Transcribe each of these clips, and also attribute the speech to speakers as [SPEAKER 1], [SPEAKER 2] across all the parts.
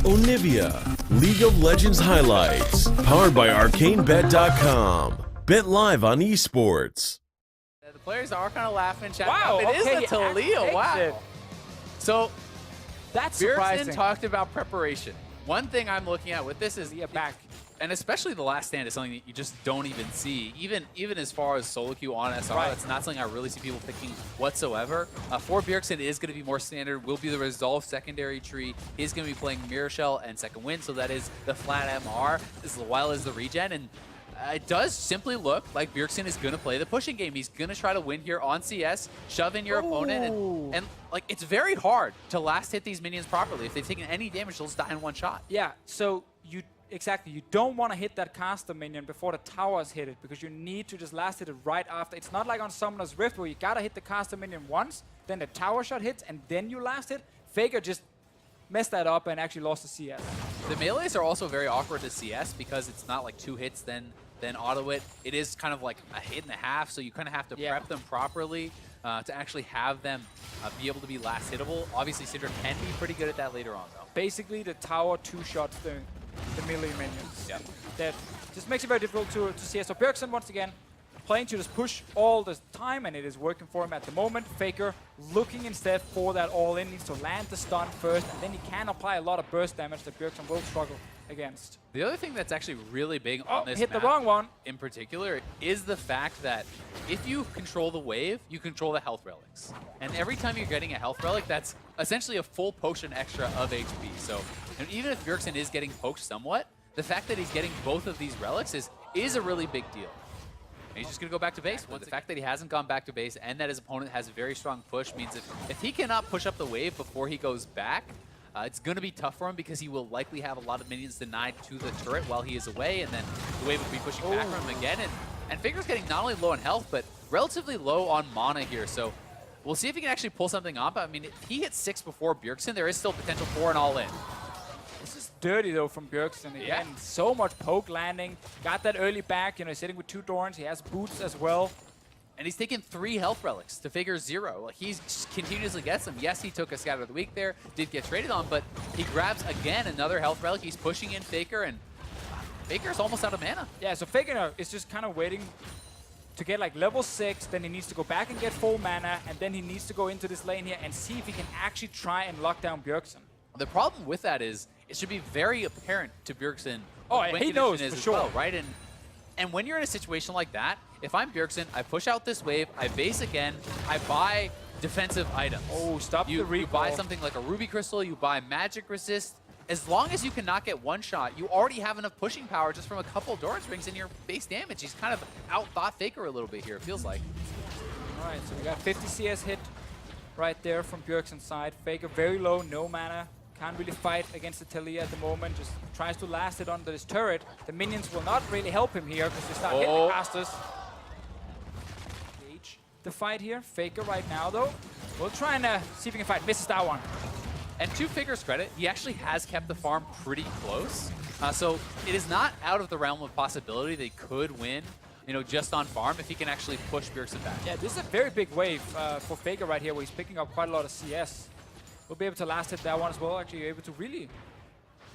[SPEAKER 1] Onivia, League of Legends highlights, powered by ArcaneBet.com. Bet live on esports.
[SPEAKER 2] The players are kind of laughing.
[SPEAKER 3] Wow,
[SPEAKER 2] It is
[SPEAKER 3] okay,
[SPEAKER 2] a Taliyah. Wow.
[SPEAKER 3] it.
[SPEAKER 2] So
[SPEAKER 3] That's
[SPEAKER 2] Bjergsen
[SPEAKER 3] surprising.
[SPEAKER 2] talked about preparation. One thing I'm looking at with this is
[SPEAKER 3] back.
[SPEAKER 2] and especially the last stand is something that you just don't even see. Even as far as solo queue on SR, that's not something I really see people picking whatsoever. For Bjergsen, it is going to be more standard, will be the Resolve secondary tree. He's going to be playing Mirror Shell and Second Wind, so that is the flat MR as well as the regen. And it does simply look like Bjergsen is going to play the pushing game. He's going to try to win here on CS, shove in your opponent, and like it's very hard to last hit these minions properly. If they've taken any damage, they'll just die in one shot.
[SPEAKER 3] Yeah, so you don't want to hit that caster minion before the towers hit it, because you need to just last hit it right after. It's not like on Summoner's Rift where you gotta hit the caster minion once, then the tower shot hits, and then you last hit. Faker just messed that up and actually lost the CS.
[SPEAKER 2] The melees are also very awkward to CS because it's not like 2 hits then auto it. It is kind of like a hit and a half, so you kind of have to prep them properly to actually have them be able to be last hittable. Obviously, Syndra can be pretty good at that later on, though.
[SPEAKER 3] Basically, the tower 2 shots the melee minions. Yep. That just makes it very difficult to CS. So Bjergsen, once again, playing to just push all the time, and it is working for him at the moment. Faker looking instead for that all-in, needs to land the stun first, and then he can apply a lot of burst damage that Bjergsen will struggle against.
[SPEAKER 2] The other thing that's actually really big on this
[SPEAKER 3] hit
[SPEAKER 2] map
[SPEAKER 3] the wrong one
[SPEAKER 2] in particular is the fact that if you control the wave, you control the health relics. And every time you're getting a health relic, that's essentially a full potion extra of HP. So and even if Bjergsen is getting poked somewhat, the fact that he's getting both of these relics is a really big deal. And he's just going to go back to base. The fact that he hasn't gone back to base and that his opponent has a very strong push means if he cannot push up the wave before he goes back, it's going to be tough for him because he will likely have a lot of minions denied to the turret while he is away, and then the wave will be pushing back from him again. And Faker's getting not only low on health, but relatively low on mana here. So we'll see if he can actually pull something up. I mean, if he hits 6 before Bjergsen, there is still potential for an all-in.
[SPEAKER 3] This is dirty, though, from Bjergsen. Again, so much poke landing. Got that early back. You know, he's sitting with 2 Dorns. He has boots as well.
[SPEAKER 2] And he's taken 3 health relics to Faker 0. Like, he continuously gets them. Yes, he took a Scatter of the Week there, did get traded on, but he grabs, again, another health relic. He's pushing in Faker, and Faker's almost out of mana.
[SPEAKER 3] Yeah, so Faker is just kind of waiting to get, like, level 6. Then he needs to go back and get full mana, and then he needs to go into this lane here and see if he can actually try and lock down Bjergsen.
[SPEAKER 2] The problem with that is it should be very apparent to Bjergsen.
[SPEAKER 3] Oh, he knows for sure.
[SPEAKER 2] Well, right? And when you're in a situation like that, if I'm Bjergsen, I push out this wave, I base again, I buy defensive items.
[SPEAKER 3] Oh, stop the recall.
[SPEAKER 2] You buy something like a Ruby Crystal, you buy Magic Resist. As long as you cannot get one shot, you already have enough pushing power just from a couple Doran's rings in your base damage. He's kind of outthought Faker a little bit here, it feels like.
[SPEAKER 3] All right, so we got 50 CS hit right there from Bjergsen's side. Faker very low, no mana. Can't really fight against the Taliyah at the moment. Just tries to last it under this turret. The minions will not really help him here because they start hitting the casters. Gauge the fight here. Faker right now, though. We'll try and see if he can fight. Misses that one.
[SPEAKER 2] And to Faker's credit, he actually has kept the farm pretty close. So it is not out of the realm of possibility they could win, you know, just on farm if he can actually push Bjergsen back.
[SPEAKER 3] Yeah, this is a very big wave for Faker right here, where he's picking up quite a lot of CS. We'll be able to last hit that one as well. Actually, able to really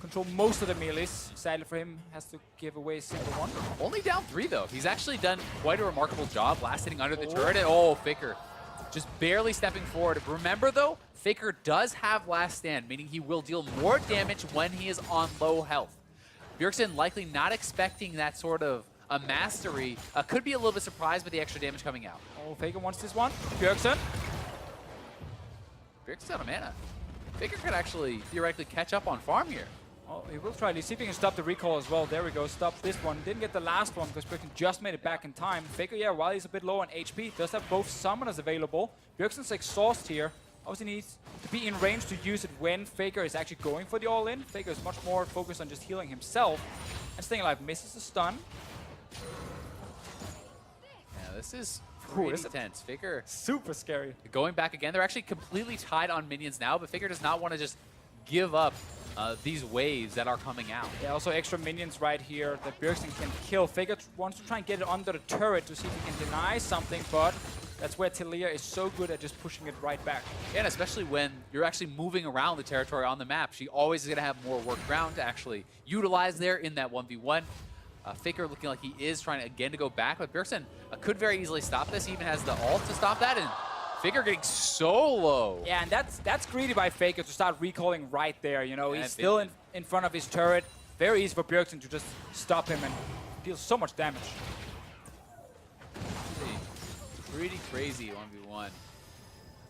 [SPEAKER 3] control most of the melees. Sadly for him, has to give away a single one.
[SPEAKER 2] Only down 3, though. He's actually done quite a remarkable job last hitting under the turret. And Faker just barely stepping forward. Remember, though, Faker does have last stand, meaning he will deal more damage when he is on low health. Bjergsen likely not expecting that sort of a mastery. Could be a little bit surprised with the extra damage coming out.
[SPEAKER 3] Oh, Faker wants this one. Bjergsen's
[SPEAKER 2] out of mana. Faker could actually theoretically catch up on farm here.
[SPEAKER 3] Oh, he will try. Let's see if he can stop the recall as well. There we go. Stop this one. Didn't get the last one because Bjergsen just made it back in time. Faker, yeah, while he's a bit low on HP, does have both summoners available. Bjergsen's exhaust here. Obviously needs to be in range to use it when Faker is actually going for the all-in. Faker is much more focused on just healing himself. And staying alive. Misses the stun.
[SPEAKER 2] Yeah, this is pretty intense. Faker
[SPEAKER 3] super scary.
[SPEAKER 2] Going back again. They're actually completely tied on minions now, but Faker does not want to just give up these waves that are coming out.
[SPEAKER 3] Yeah, also extra minions right here that Bjergsen can kill. Faker wants to try and get it under the turret to see if he can deny something, but That's where Taliyah is so good at just pushing it right back.
[SPEAKER 2] And especially when you're actually moving around the territory on the map, she always is going to have more work ground to actually utilize there in that 1v1. Faker looking like he is trying again to go back, but Bjergsen could very easily stop this. He even has the ult to stop that, and Faker getting so low.
[SPEAKER 3] Yeah, and that's greedy by Faker to start recalling right there. You know, he's still in front of his turret. Very easy for Bjergsen to just stop him and deal so much damage.
[SPEAKER 2] Pretty crazy 1v1.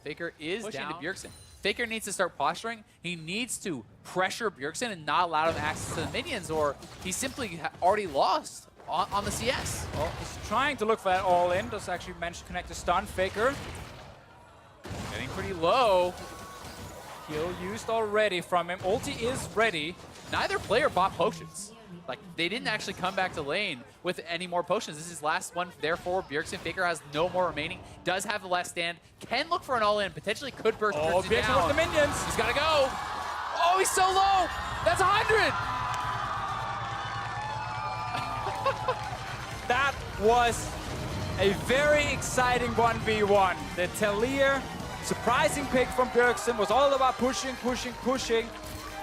[SPEAKER 2] Faker is pushing down to Bjergsen. Faker needs to start posturing. He needs to pressure Bjergsen and not allow him access to the minions, or he simply already lost on the CS.
[SPEAKER 3] Well, he's trying to look for that all-in. Does actually manage to connect the stun. Faker
[SPEAKER 2] getting pretty low.
[SPEAKER 3] Heal used already from him. Ulti is ready.
[SPEAKER 2] Neither player bought potions. Like, they didn't actually come back to lane with any more potions. This is last one, therefore, Bjergsen. Faker has no more remaining. Does have the last stand. Can look for an all-in. Potentially could burst Bjergsen down.
[SPEAKER 3] With the minions.
[SPEAKER 2] He's got to go. Oh, he's so low. That's 100.
[SPEAKER 3] That was a very exciting 1v1. The Taliyah surprising pick from Bjergsen was all about pushing.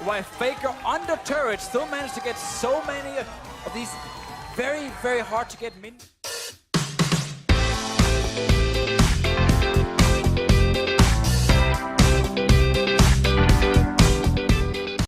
[SPEAKER 3] While Faker under turret still managed to get so many of these very, very hard to get minions.